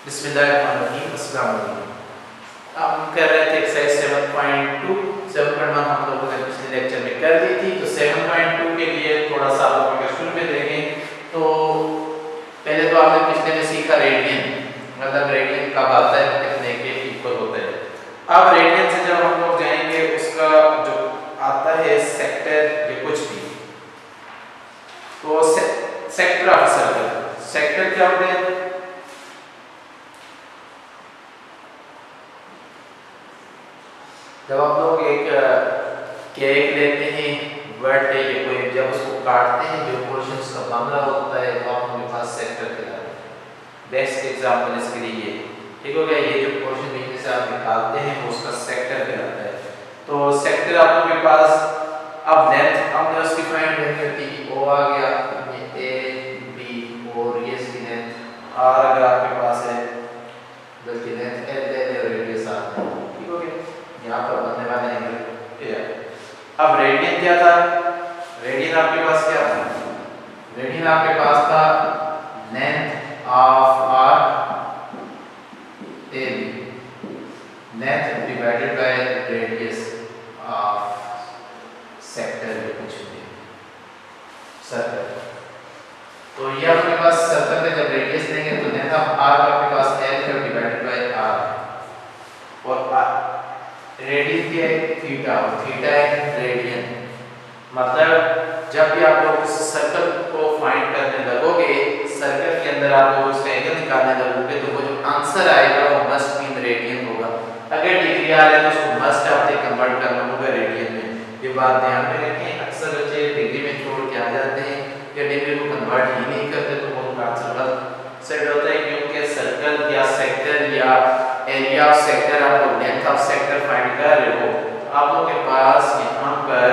बिस्मिल्लाहिर्रहमानिर्रहीम। अस्सलाम वालेकुम। हम कर रहे थे एक्सरसाइज 7.2। 7.1 हम लोगों ने पिछले लेक्चर में कर दी थी, तो 7.2 के लिए थोड़ा सा आप लोग शुरू में देखें। तो पहले तो आपने पिछले में सीखा रेडियन, मतलब रेडियन कब आता है, कितने के इक्वल होता है। अब रेडियन से जब हम लोग जाएंगे, उसका जो आता है सेक्टर या कुछ भी, तो सेक्टर ऑफ सर्कल, सेक्टर क्या होते हैं? जब आप लोग एक केक लेते हैं, बर्थडे या कोई, जब उसको काटते हैं, जो पोर्शन उसका बंगला होता है, तो आपके पास सेक्टर कहलाता है। बेस्ट एग्जांपल इसके लिए ये, ठीक हो गया। ये जो पोर्शन बीच से आप निकालते हैं, वो उसका सेक्टर कहलाता है। तो सेक्टर आप लोगों के पास, अब लेंथ हमने उसकी फाइंड करनी होती है। ओ आ गया, ये ए बी और ये इसकी लेंथ आर अगर आपके पास है, बल्कि लेंथ एल ले ले और रेडियस आर, ठीक हो गया। यहाँ पर बनने वाले एंगल ये। अब रेडियन क्या था? रेडियन आपके पास क्या था? रेडियन आपके पास था length of R L, length divided by radius of sector या कुछ भी सर्कल। तो ये आपके पास सर्कल में जब रेडियस देंगे तो लेंथ ऑफ आर आपके पास एल है डिवाइडेड बाय आर, और रेडियन क्या है? थीटा, और थीटा है रेडियन। मतलब जब भी आप लोग इस सर्कल को फाइंड करने लगोगे, सर्कल के अंदर आप लोग उसका एंगल निकालने लगोगे, तो वो जो आंसर आएगा वो मस्ट बी इन रेडियन होगा। अगर डिग्री आ रहा है तो उसको मस्ट आपसे कन्वर्ट करना होगा रेडियन में। ये बात ध्यान में रखें। अक्सर बच्चे डिग्री में छोड़ के आ जाते हैं या डिग्री को कन्वर्ट ही नहीं करते, तो वो उनका आंसर गलत सेट होता है। क्योंकि सर्कल या सेक्टर या एरिया ऑफ सेक्टर, आप लोग लेंथ ऑफ सेक्टर फाइंड कर रहे हो, आप लोगों के पास यहाँ पर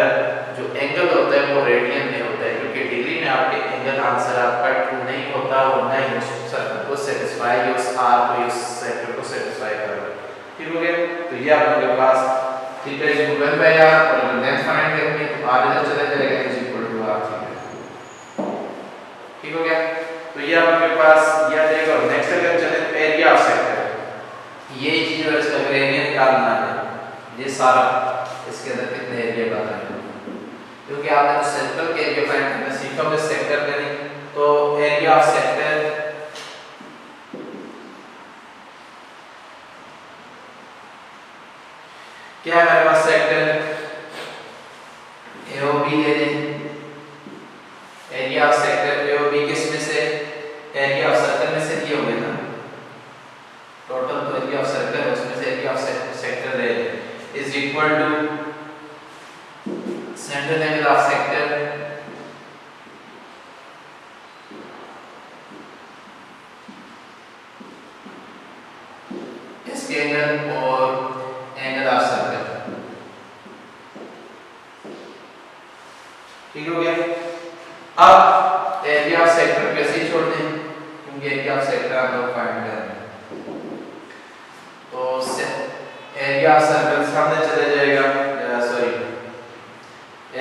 जो एंगल होता है वो रेडियन में होता है, क्योंकि डिग्री में आपके एंगल आंसर आपका ट्रू नहीं होता, और ना ही उस सर्कल को सेटिस्फाई, उस आर को, उस सेक्टर को सेटिस्फाई करेगा, ठीक हो गया। तो ये आप लोगों के पास theta is equal to r, और अगर लेंथ फाइंड करनी है तो r इधर चला जाएगा, is equal to r theta, ठीक हो गया। तो ये आपके पास ये आ जाएगा। और नेक्स्ट अगर चले तो एरिया ऑफ सेक्टर, ये चीज और इसका ग्रेडियंट निकालना है। ये सारा इसके अंदर कितने एरिया बना है, क्योंकि आपने तो सर्कल के एरिया फाइंड करना सीखा, तो सेक्टर करें तो एरिया ऑफ सेक्टर क्या है हमारे पास? सेक्टर AOB ले लें। एरिया ऑफ सेक्टर AOB किस में से? एरिया ऑफ सर्कल में से ये हो गया ना, टोटल तो एरिया ऑफ सर्कल है, उसमें से एरिया ऑफ सेक्टर ले लें, is equal to central angle of sector इसके एंगल और एंगल ऑफ सर्कल, ठीक हो गया। अब एरिया ऑफ सेक्टर कैसे ही छोड़ दें, क्योंकि एरिया ऑफ सेक्टर हम लोग फाइंड कर रहे हैं, तो एरिया ऑफ सर्कल सामने चले जाएगा। सॉरी,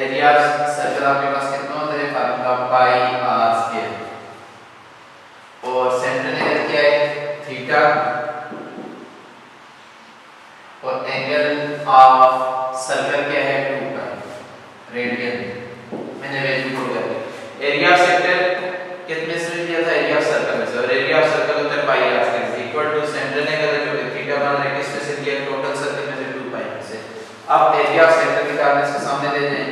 एरिया ऑफ सर्कल आपके पास कितना होता है? फार्मूला पाई आर स्क्वायर, और सेंट्रल एंगल क्या है? थीटा, और एंगल ऑफ सर्कल क्या है? 2 पाई रेडियन। मैंने वैल्यू पुट कर दी। एरिया ऑफ सेक्टर कितने से लिया था? एरिया ऑफ सर्कल में से, और एरिया ऑफ सर्कल होता है pi R square equal to central angle जो थीटा बन रहा है किसमें से लिया? टोटल सर्कल में से 2 पाई में से। अब एरिया ऑफ सेक्टर निकालने इसके सामने ले जाएं,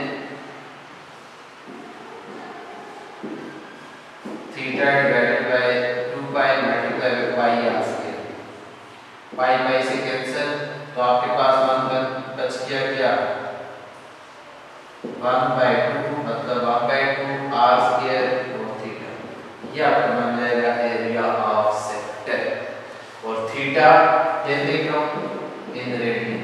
theta divided by 2 pi multiply by pi R square, pi pi से कैंसिल, तो आपके पास 1 बच गया क्या? 1/2, मतलब 1/2 आर स्क्वायर और थीटा। ये आपका बन जाएगा एरिया ऑफ सेक्टर, और थीटा ये देख लो इन रेडियन,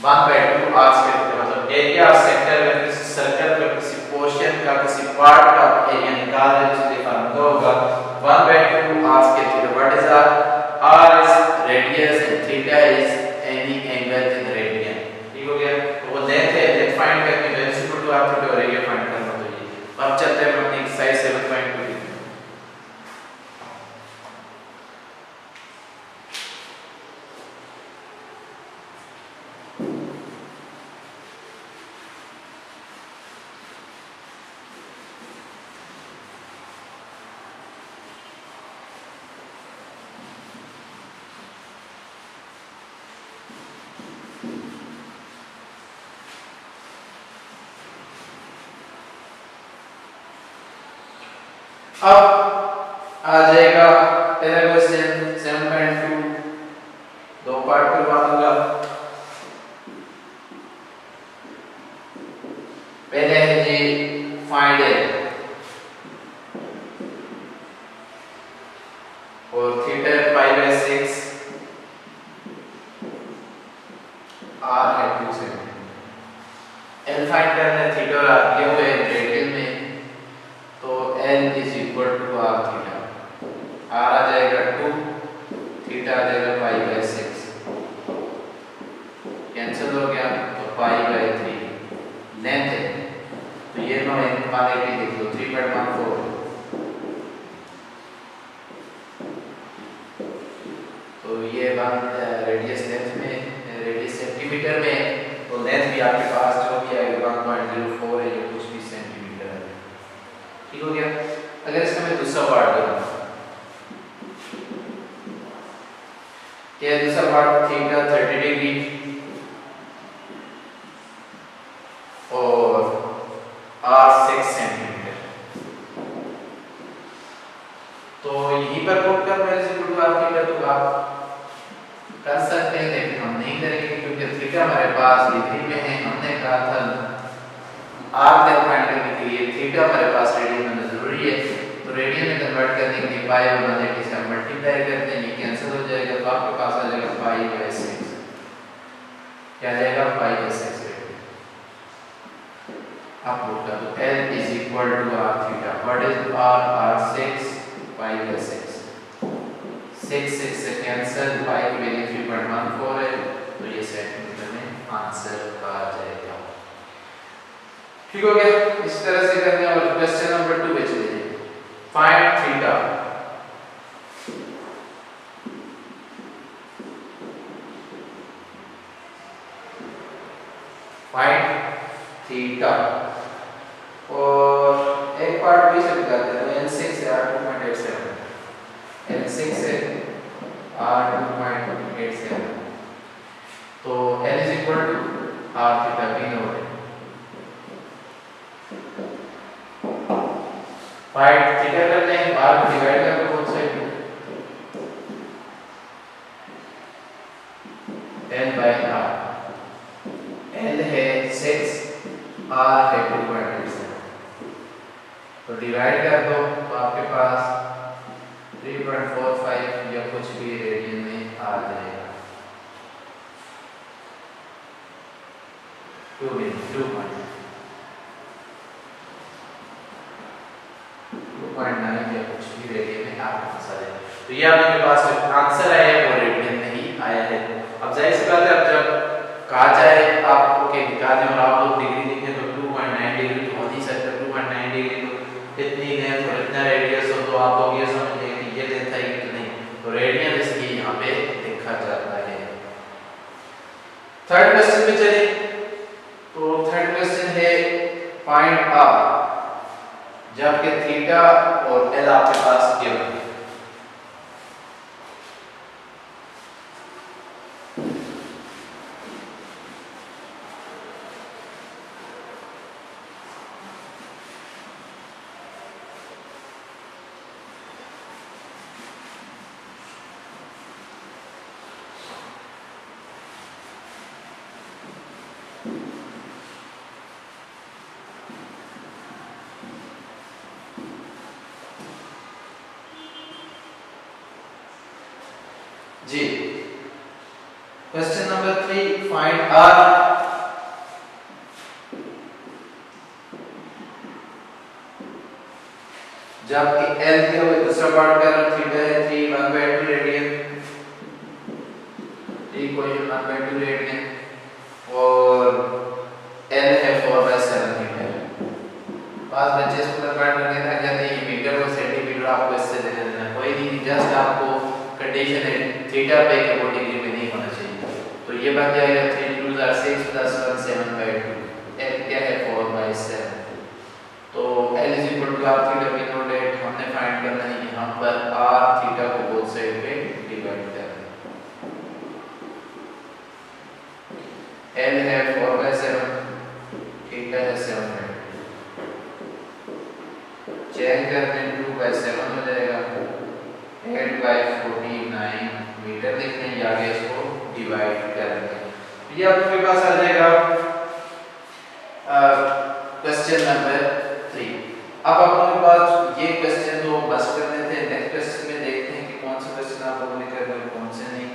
1/2 आर स्क्वायर, मतलब एरिया ऑफ सेक्टर में किसी सर्कल का किसी पोर्शन का किसी पार्ट का एरिया निकाल रहे हैं, तो फार्मूला होगा 1/2 r square theta. What is r? R is radius and theta is any angle in radian, ठीक हो गया। तो वो लेंथ है, लेंथ फाइंड करके तो is equal to r theta और एरिया फाइंड करना। तो ये अब चलते हैं अपनी एक्सरसाइज 7.2 की। अब आ जाएगा पहला क्वेश्चन 7.2, दो पार्ट करवा दूंगा। पहले है जी फाइंड एल और थीटा पाई बाय 6, आर है 2 सेंटीमीटर। एल फाइंड करना है, थीटा और आर दिए हुए हैं रेडियन में, तो L is equal to are theta. R आ जाएगा 2, थीटा आ जाएगा पाई बाय 6, कैंसिल हो गया तो पाई बाय 3 लेंथ है, तो ये नो इनक्वालिटी लिख लो 3.14। तो ये बात रेडियस लेंथ में, रेडियस सेंटीमीटर में, तो लेंथ भी आपके पास जो भी है 1.04 है, ये कुछ भी सेंटीमीटर है। ठीक हो गया। अगर इसका मैं दूसरा पार्ट करूँ, क्या दूसरा पार्ट थीटा 30 डिग्री और आर 6 सेंटीमीटर, तो यहीं पर पुट कर मैं इक्वल टू आर थीटा, तो आप कर सकते हैं, लेकिन हम नहीं करेंगे क्योंकि थीटा हमारे पास डिग्री में है। हमने कहा था आर लेंथ फाइंड करने के लिए थीटा हमारे पास रेडियन में जरूरी है, तो रेडियन में कन्वर्ट करने के लिए पाई और 180 से मल्टीप्लाई करते हैं, ये कैंसिल हो जाएगा, तो आपके पास आ जाएगा पाई बाय 6। क्या आ जाएगा? Pi by 6 radian. आप पुट कर दो L is equal to are theta. What is r? R 6 pi by 6, 6 से कैंसिल, पाई की वैल्यू 3.14 है, तो ये सेंटीमीटर में आंसर आ जाएगा। ठीक हो गया। इस तरह से करने और क्वेश्चन नंबर 2 पे चलिए। Find theta. फाइंड थीटा और एक पार्ट भी से बताते हैं, तो L6 से R2.87, L6 से R2.87, तो L is equal to R theta भी नो है। फाइंड थीटा करते हैं, R को डिवाइड कर दो बोथ साइड में, L by R, L है 6, R है 2.87, तो डिवाइड कर दो, तो आपके पास 3.45 या कुछ भी रेडियन में आ जाएगा। 2.9 या कुछ भी रेडियन में आपके पास आ जाएगा। तो ये आपके पास आंसर आया है, वो रेडियन में ही आया है। अब जाहिर सी बात है, अब जब कहा जाए आपको कि निकालें और आप लोग डिग्री देखें, तो 2.9 डिग्री तो हो नहीं सकता। 2.9 डिग्री तो इतनी लेंथ और इतना रेडियस हो, तो आप लोग ये समझ लेंगे कि ये लेंथ है कि नहीं, तो रेडियन इसकी यहाँ पे देखा जाता है। थर्ड क्वेश्चन पे चले, तो थर्ड क्वेश्चन है फाइंड आर, जबकि थीटा और एल आपके पास गिवन है। जी, क्वेश्चन नंबर 3 फाइंड आर। जबकि एल दिया हुआ दूसरा पार्ट का थीटा है 3 1/2 रेडियन, इक्वेशन 1/2 रेडियन, और एल है 4/7 मीटर। पास बच्चे इसको कन्वर्ट करने लग जाते हैं, ये मीटर और सेंटीमीटर आपको इससे दे देना, कोई नहीं, जस्ट आपको कंडीशन है थीटा पे के वो डिग्री में नहीं होना चाहिए। तो ये बन जाएगा 3 2 are 6 plus 1 7/2, L क्या है 4/7, तो L is equal to r theta भी नोट है, हमने फाइंड करना है यहाँ पर r थीटा को बोथ साइड पे डिवाइड करना है। L है 4/7, थीटा है 7/2, चेक करते हैं 2/7 बाई 7 हो जाएगा। 8 बाई 49 मीटर लिखते हैं, आगे इसको डिवाइड कर देंगे। ये आपके पास आ जाएगा क्वेश्चन नंबर 3। अब आप लोगों के पास ये क्वेश्चन तो बस करने थे, नेक्स्ट क्वेश्चन में देखते हैं कि कौन से क्वेश्चन आप लोगों ने करने और कौन से नहीं।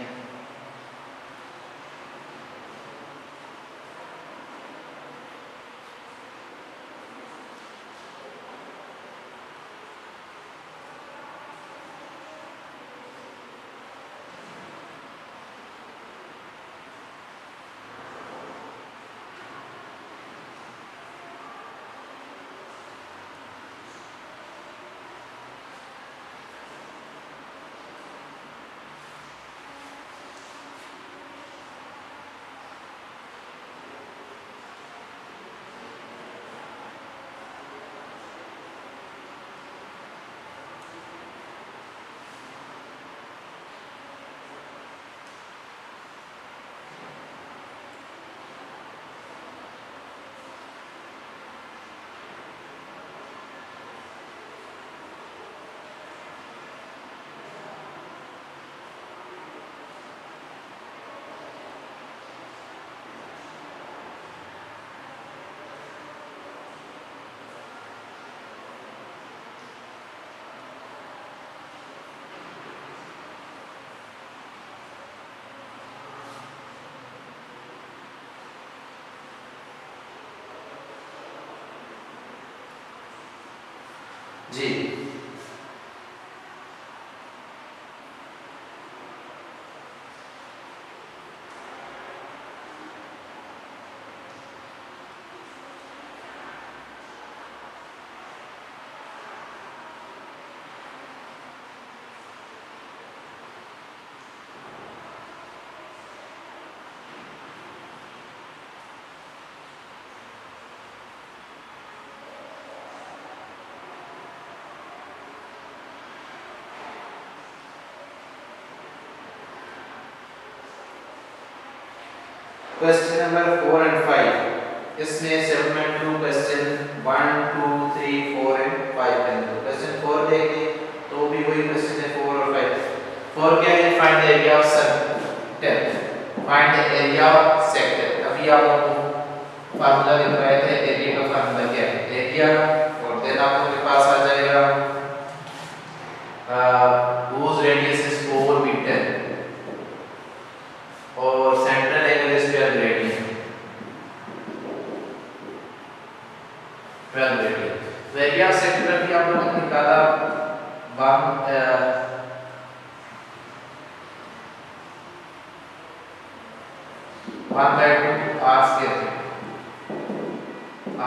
जी क्वेश्चन नंबर 4 एंड 5, इसमें 7.2 क्वेश्चन 1 2 3 4 एंड 5 है। तो क्वेश्चन 4 देखें तो भी वही क्वेश्चन है 4 और 5। 4 क्या है? Find the area of sector, find the area of sector. अभी आप लोगों को फार्मूला लिखवाए थे, एरिया का फार्मूला क्या है? एरिया और देन आप लोगों के पास आ जाएगा whose radius is 4 मीटर और central angle is 12 radian, 12 radian. तो एरिया ऑफ सेक्टर भी आप लोगों ने निकाला 1/2 r square,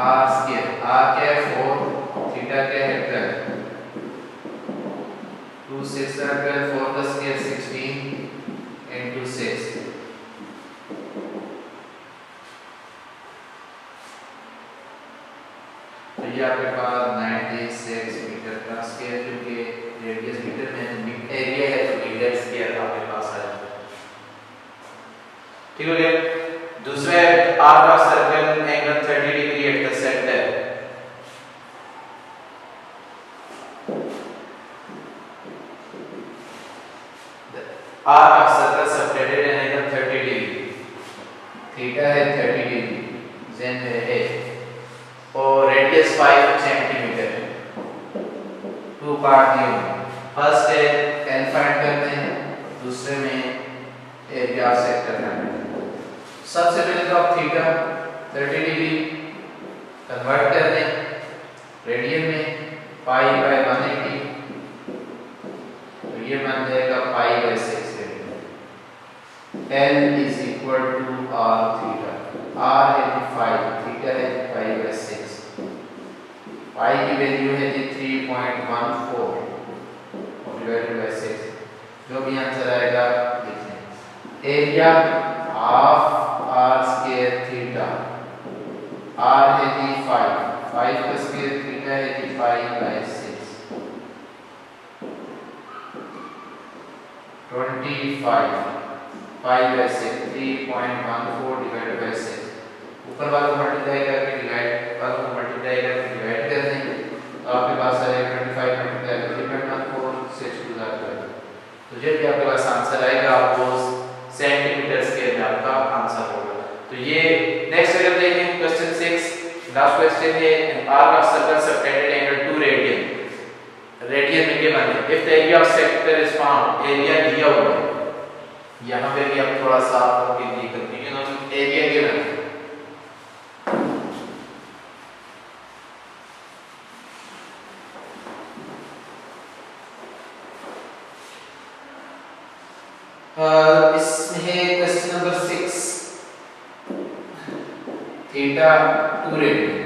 r square, r क्या है 4, थीटा क्या है 12, 2 6 12, 4 का स्क्वायर 16 into 6। तो ये आपके पास 96 मीटर का स्क्वायर, क्योंकि रेडियस मीटर में एरिया है तो मीटर स्क्वायर आपके पास आ जाता है। ठीक हो गया। दूसरा arc of circle angle 30 degree at the centre. Arc of circle subtended an angle 30 degree, theta है 30 डिग्री, जेन है और रेडियस 5 सेंटीमीटर। 2 पार्ट दिए हुए, फर्स्ट है एल फाइंड करते हैं, दूसरे में एरिया ऑफ सेक्टर फाइंड करते हैं। सबसे पहले तो आप थीटा 30 डिग्री कन्वर्ट कर दें रेडियन में, पाई बाय 180, तो ये बन जाएगा pi by 6 radian. L is equal to r theta, r है 5, थीटा है पाई बाय 6, पाई की वैल्यू है 3.14 और डिवाइडेड बाय 6, जो भी आंसर आएगा लिख लें। Area of r square theta, r है 5, 5 का स्क्वायर थीटा है पाई by 6, 25 pi by 6, 3.14 divided by 6। ऊपर वाला को मल्टीप्लाई करके डिवाइड, वाला को मल्टीप्लाई करके डिवाइड कर देंगे तो आपके पास आएगा 25 मल्टीप्लाई करके Last question है an arc of circle subtended angle 2 radian. Radian में क्या माने? If the area of sector is found, area दिया हुआ है. यहाँ पे भी आप थोड़ा सा आपके लिए कंफ्यूजन हो सकती है. area given है. इसमें है क्वेश्चन नंबर 6 थीटा 2 रेडियन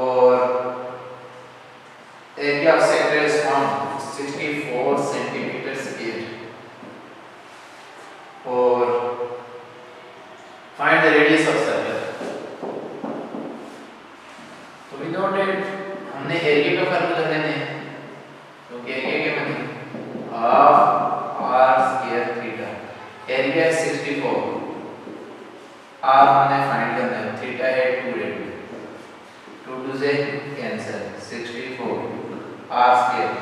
और area of sector is found 64 centimetre square और find the radius of circle. तो वी नो दैट हमने एरिया का फार्मूला लेना है क्योंकि एरिया के मतलब half R square theta. Area 64 R हमने फाइंड करना है. थीटा है 2 रेडियन. 2 2 से कैंसिल 64 आर स्क्वायर.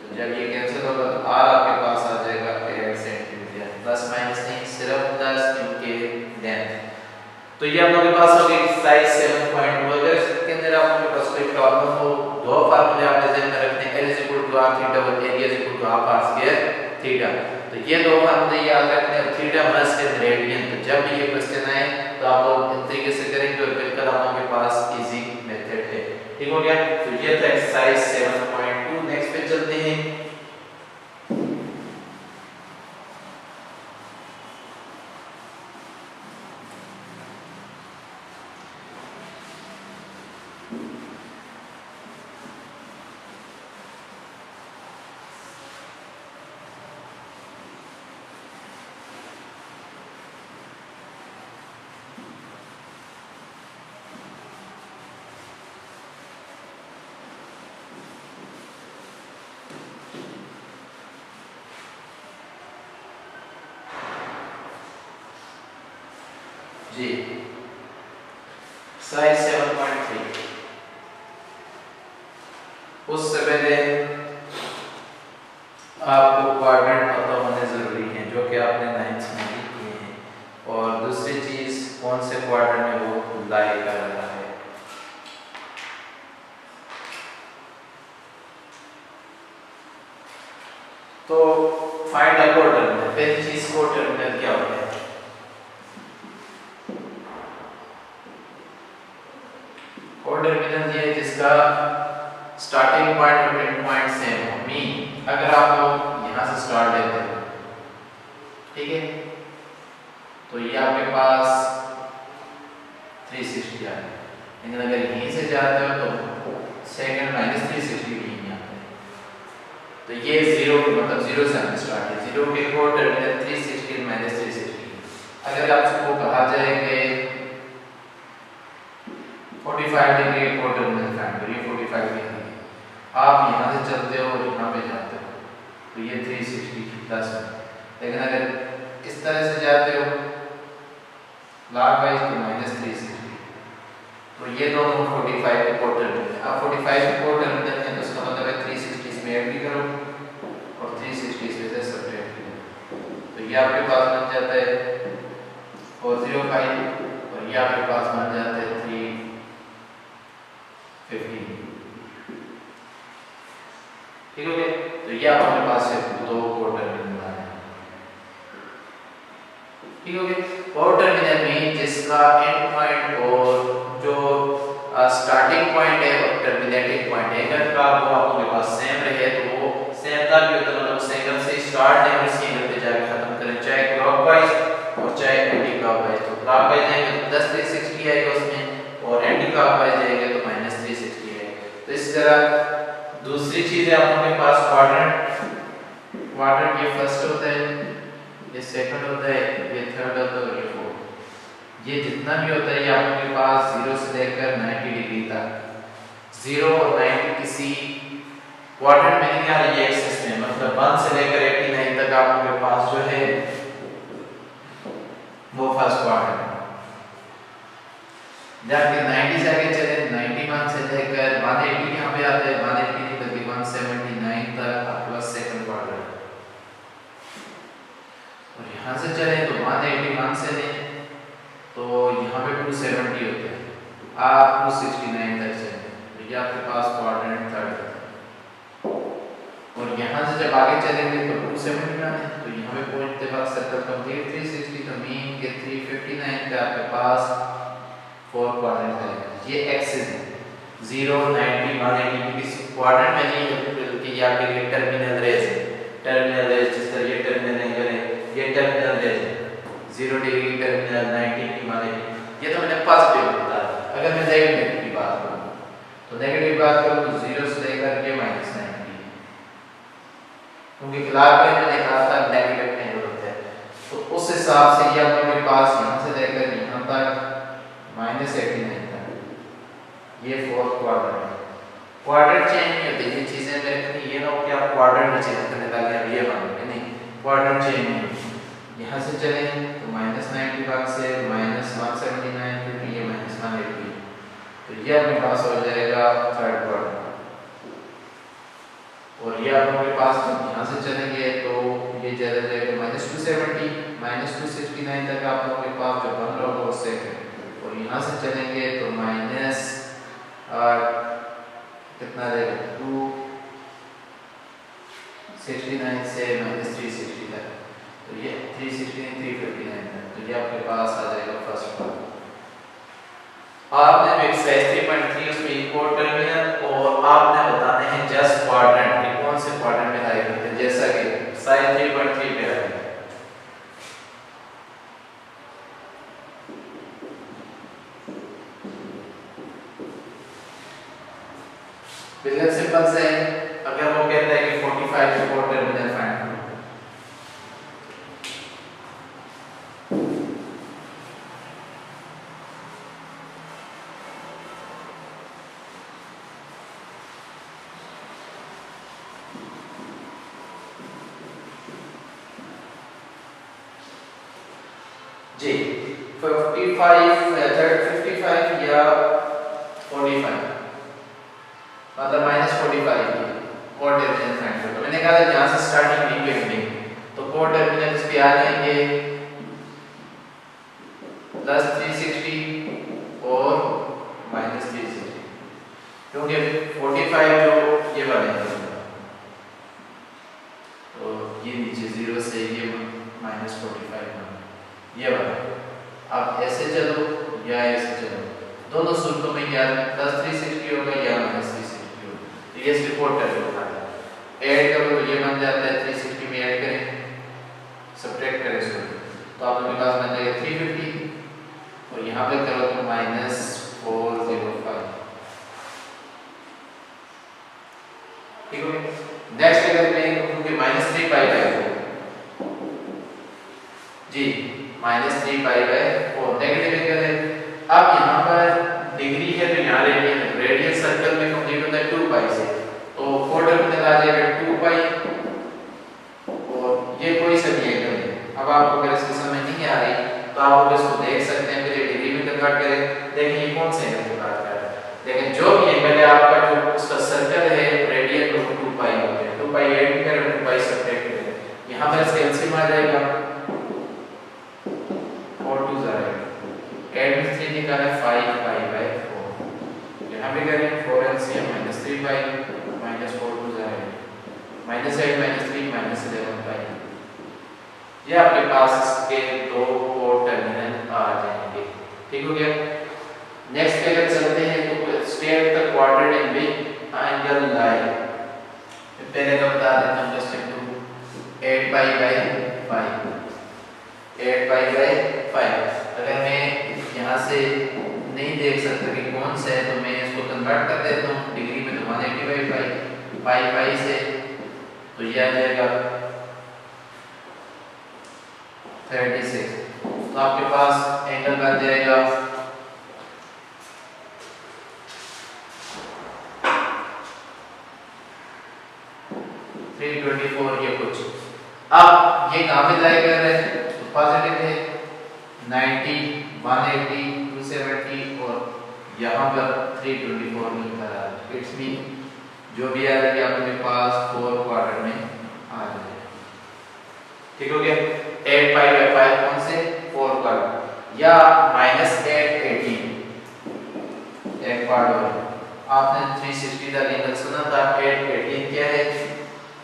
तो जब ये कैंसिल होगा तो आर आपके पास आ जाएगा 8 सेंटीमीटर. प्लस माइनस नहीं सिर्फ 10 क्योंकि लेंथ. तो ये आप लोगों के पास हो गई एक्सरसाइज 7.2. अगर इसके अंदर आप लोगों के पास कोई प्रॉब्लम हो दो फार्मूले आपने ध्यान में रखने हैं. L = r थीटा और area = half r square theta. तो ये दो फार्मूले याद रखने हैं. Theta must in radian. तो जब भी ये क्वेश्चन आए तो आप लोग इस तरीके से करेंगे और बिल्कुल आप लोगों के पास इजी मेथड है. ठीक हो गया. तो ये था एक्सरसाइज 7.2. नेक्स्ट पे चलते हैं. जी साइज 7.3. उससे पहले आपको क्वाड्रेंट पता होने जरूरी है जो कि आपने 9th में भी किए हैं. और दूसरी चीज कौन से क्वाड्रेंट में वो लाई कर रहा है. तो फाइंड द कोटर्मिनल. पहली चीज कोटर्मिनल क्या होता है. कोटर्मिनल ये जिसका स्टार्टिंग पॉइंट और एंड पॉइंट सेम हो. मीन अगर आप लोग यहां से स्टार्ट लेते हो ठीक है तो ये आपके पास 360 आ है. लेकिन अगर यहीं से जाते हो तो सेकंड माइनस 360 भी यहीं आता है. तो ये 0 मतलब 0 से हम स्टार्ट है. 0 के कोटर्मिनल 360 माइनस 360. अगर आपको कहा जाए कि 45 डिग्री कोटर्मिनल फाइंड करिए. 45 डिग्री आप यहाँ से चलते हो और यहाँ पे जाते हो तो ये 360 10 में. लेकिन अगर इस तरह से जाते हो क्लॉकवाइज तो माइनस 360. तो ये दोनों 45 के कोटर्मिनल है. आप 45 के कोटर्मिनल है तो उसका मतलब है 360 इसमें ऐड भी करो और 360 इसमें से सब्ट्रैक्ट करो. तो ये आपके पास बन जाता है 405 और ये आपके पास बन जाता है 315. ठीक हो गया. तो ये आपके पास है दो कोटर्मिनल है. ठीक हो गया. कोटर्मिनल में जिसका एंड पॉइंट और जो स्टार्टिंग पॉइंट है और टर्मिनेटिंग पॉइंट है अगर का वो आपके पास सेम रहे तो वो सेम तक भी होता है. मतलब उस एंगल से स्टार्ट नहीं और इसी एंगल पे जाकर खत्म करें चाहे क्लॉकवाइज और चाहे एंटी क्लॉकवाइज. तो क्लॉकवाइज जाएंगे तो 10 360 आएगा उसमें और एंटी क्लॉकवाइज जाएंगे तो माइनस 360 आएगा. तो इस तरह दूसरी चीज है आपके पास क्वाड्रेंट. क्वाड्रेंट ये फर्स्ट होता है ये सेकंड होता है ये थर्ड होता है और ये फोर्थ. ये जितना भी होता है ये आपके पास 0 से लेकर 90 डिग्री तक. 0 और 90 किसी क्वाड्रेंट में नहीं आ रही है एक्सिस में. मतलब 1 से लेकर 89 तक आपके पास जो है वो फर्स्ट क्वाड्रेंट. जबकि 90 से आगे चले 91 से लेकर 180 यहाँ पे आता है. 180 नहीं बल्कि 179 तक आपका सेकंड क्वाड्रेंट. और यहाँ से चले तो 181 से लें तो आप 269 तक चले, तो ये आपके पास कोऑर्डिनेट थर्ड है। और यहाँ से जब आगे चलेंगे तो 271 है, तो यहाँ पे पहुंचते वक्त सर्कल कंप्लीट 360, तो मीन के 359 पे आपके पास 4 कोऑर्डिनेट है। ये एक्सिस है 0 90 180, क्योंकि कोऑर्डिनेट में नहीं कि ये आपके लिए टर्मिनल रेज है। टर्मिनल रेज जिस तरह ये टर्मिनल एंगल है, ये टर्मिनल रेज है 0 डिग्री टर्मिनल 90 की माने ये तो मैंने पॉजिटिव बताया। अगर मैं नेगेटिव की बात करूँ तो नेगेटिव की बात करूँ तो 0 से लेकर के -90, क्योंकि क्लास में मैंने कहा था नेगेटिव एंगल होता है, तो उस हिसाब से ये आपके पास यहाँ से लेकर यहाँ तक -89 तक ये फोर्थ क्वाड्रेंट है। क्वाड्रेंट चेंज नहीं होती ये चीजें, मेरे को ये ना हो कि आप क्वाड्रेंट में चेंज करने लगे अब ये मानोगे नहीं, क्वाड्रेंट चेंज नहीं होती। यहाँ से चलें तो -90 भाग से -179, क्योंकि ये -180, तो ये अपने पास हो जाएगा थर्ड क्वाड्रेंट। और ये आप लोगों के पास जब यहाँ से चलेंगे तो ये चला जाएगा -270 -269 तक आप लोगों के पास जो बन रहा होगा उससे, और यहाँ से चलेंगे तो माइनस कितना रहेगा 269 से -360 तक, तो ये 369 359 तक, तो ये आपके पास आ जाएगा फर्स्ट पार्ट। आपने एक्सरसाइज 3.3 उसमें इक्वल टर्मिनल और आपने बताने हैं जस्ट क्वाड्रेंट के कौन से क्वाड्रेंट में लाए होते हैं, जैसा कि साइन 3.3 पे है। बिल्कुल सिंपल से अगर वो कहता है कि 45 इक्वल टर्मिनल फाइंड करो, जी 55 या 45 मतलब -45 कोड टर्मिनल फाइंड करो। मैंने कहा था जहाँ से स्टार्टिंग नहीं पेंडिंग, तो कोड टर्मिनल इस पे आ जाएंगे +360 और -360, क्योंकि 45 जो ये वाले हैं तो ये नीचे 0 से ये -45 ये वाला। अब ऐसे चलो या ऐसे चलो, दोनों सूत्रों में क्या +360 होगा या -360 होगा, तो ये रिपोर्ट करके बता दें। ऐड करो तो ये बन जाता है 360 में ऐड करें, सब्ट्रैक्ट करें इसको, तो आप लोगों के पास बन जाएगा 350 और यहाँ पे करो तो -405। ठीक हो गया। नेक्स्ट अगर मैं क्योंकि -3π/4 जी -3π/4 नेगेटिव एंगल है। अब यहाँ पर डिग्री है तो यहाँ रेडियन है, रेडियन सर्कल में कंप्लीट होता है 2π से, तो 4 टर्मिनल आ जाएगा 2π और ये कोई सा भी एंगल है। अब आपको अगर इसकी समझ नहीं आ रही तो आप इसको देख सकते हैं, फिर डिग्री में कन्वर्ट करें, देखिए ये कौन से एंगल की बात कर रहा है। लेकिन जो भी एंगल है आपका जो उसका सर्कल है रेडियन में 2π होता है, 2π ऐड करें 2π सब्ट्रैक्ट करें, यहाँ पर इसका एलसीएम आ जाएगा 4 2 ऐड में 3 निकाला 5π/4, यहाँ पे करें 4 एलसीएम -3π -4 2 -8 -3 -11π, ये आपके पास इसके दो कोड टर्मिनल आ जाएंगे। ठीक हो गया। नेक्स्ट पे अगर चलते हैं तो state the quadrant in which angle lie, पहले का बता देता हूँ जस्ट 8π/5 8π/5। अगर मैं यहाँ से नहीं देख सकता कि कौन सा है तो मैं इसको कन्वर्ट कर देता हूँ डिग्री में, तो 180/5 पाई से तो ये आ जाएगा 36, तो आपके पास एंगल बन जाएगा 324 ये कुछ। अब ये कहाँ पे लाई कर रहे हैं तो पॉजिटिव है 90 180 270 और यहाँ पर 324 मिल रहा है। इट्स मीन जो भी आ रहा है आपके पास 4 क्वाड्रेंट में आ जाएगा। ठीक हो गया। 8π/5 कौन से 4 क्वाड्रेंट या -880 पार्ट हो रहा है। आपने 360 का एंगल सुना था, 8 18 क्या है,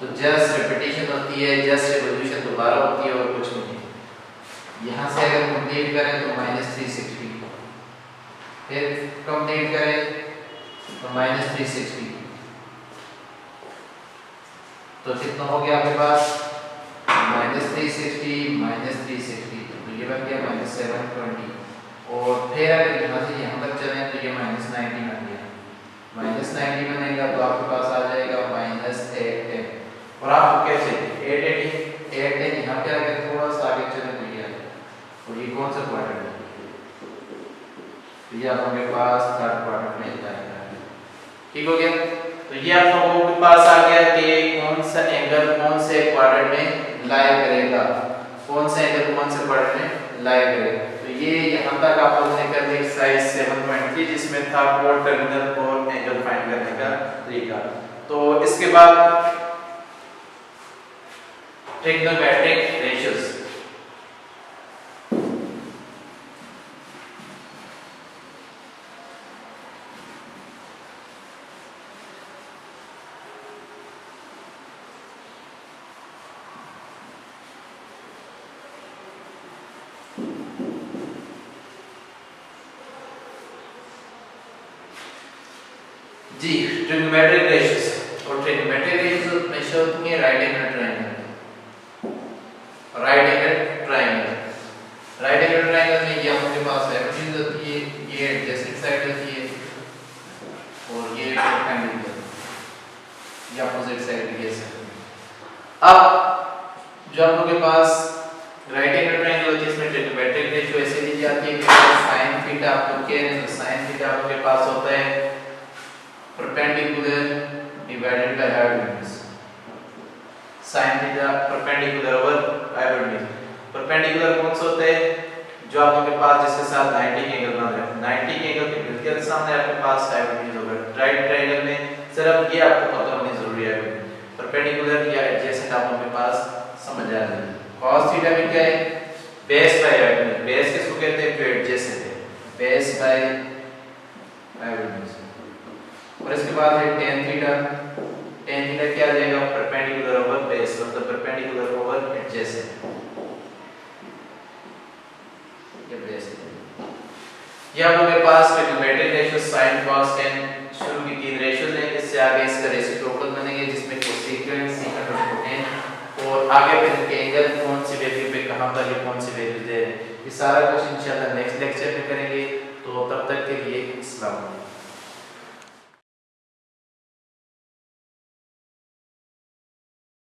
तो जस्ट रिपीटेशन होती है, जस्ट रिवोल्यूशन दोबारा होती है और कुछ नहीं। यहाँ से अगर कंप्लीट करें तो -360, फिर कंप्लीट करें तो -360, तो कितना हो गया आपके पास -360 -360, तो ये बन गया -720। और फिर अगर यहाँ से यहाँ तक चलें तो ये -90 बन गया। -90 बनेगा तो आपके पास आ जाएगा -810। और आप कैसे 810 यहाँ पे अगर थोड़ा सा आगे चलें तो ये और ये कौन सा क्वाड्रेंट है, तो ये आपके पास थर्ड क्वाड्रेंट में जाएगा। ठीक हो गया। तो ये आप लोगों के पास आ गया कि कौन सा एंगल कौन से क्वाड्रेंट में लाई करेगा, कौन सा एंगल कौन से क्वाड्रेंट में लाई करेगा। तो ये यहाँ तक आप लोगों ने कर ली एक्सरसाइज 7.3, जिसमें था कोड टर्मिनल और एंगल फाइंड करने का तरीका। तो इसके बाद ट्रिग्नोमेट्रिक रेशियोज। जी, ट्रिग्नोमेट्रिक रेशियोज। और ट्रिग्नोमेट्रिक रेशियोज मेजर होती है right angle triangle. Right angle triangle, right angle triangle में ये हमारे पास हाइपोटेन्यूज होती है, ये एडजेसेंट साइड होती है और ये परपेंडिकुलर, ये अपोजिट साइड ये सब। अब जो आप लोगों के पास राइट एंगल ट्रायंगल होती है, इसमें ट्रिग्नोमेट्रिक रेशियो ऐसे दी जाती है कि sin थीटा आप लोग कह रहे हैं, तो sin थीटा आप लोगों के पास होता है perpendicular divided by hypotenuse। sin theta perpendicular over hypotenuse। perpendicular कौन सा होता है, जो आप लोगों के पास जिसके साथ 90 के एंगल बन रहा है, 90 के एंगल के बिल्कुल सामने आपके पास hypotenuse होगा। राइट ट्रायंगल में सिर्फ ये आपको पता होनी जरूरी है, perpendicular या adjacent आप लोगों के पास समझ आ जाएगा। cos थीटा भी क्या है, बेस बाय hypotenuse। बेस किसको कहते हैं, जो adjacent है, बेस बाय hypotenuse। और इसके बाद है tan थीटा। tan थीटा क्या आ जाएगा, परपेंडिकुलर ओवर बेस, मतलब परपेंडिकुलर ओवर एडजेसेंट, ये बेस है। ये आप लोगों के पास trigonometric ratio sin cos tan शुरू की तीन रेशियोज हैं। इससे आगे इसका रेसिप्रोकल बनेंगे, जिसमें कोसेकेंट सेकंड और कोटेन, और आगे फिर इनके एंगल कौन सी वैल्यू पे कहां पर ये कौन सी वैल्यू दे रहे हैं, ये सारा कुछ इंशाल्लाह नेक्स्ट लेक्चर में करेंगे। तो तब तक के लिए अस्सलाम वालेकुम।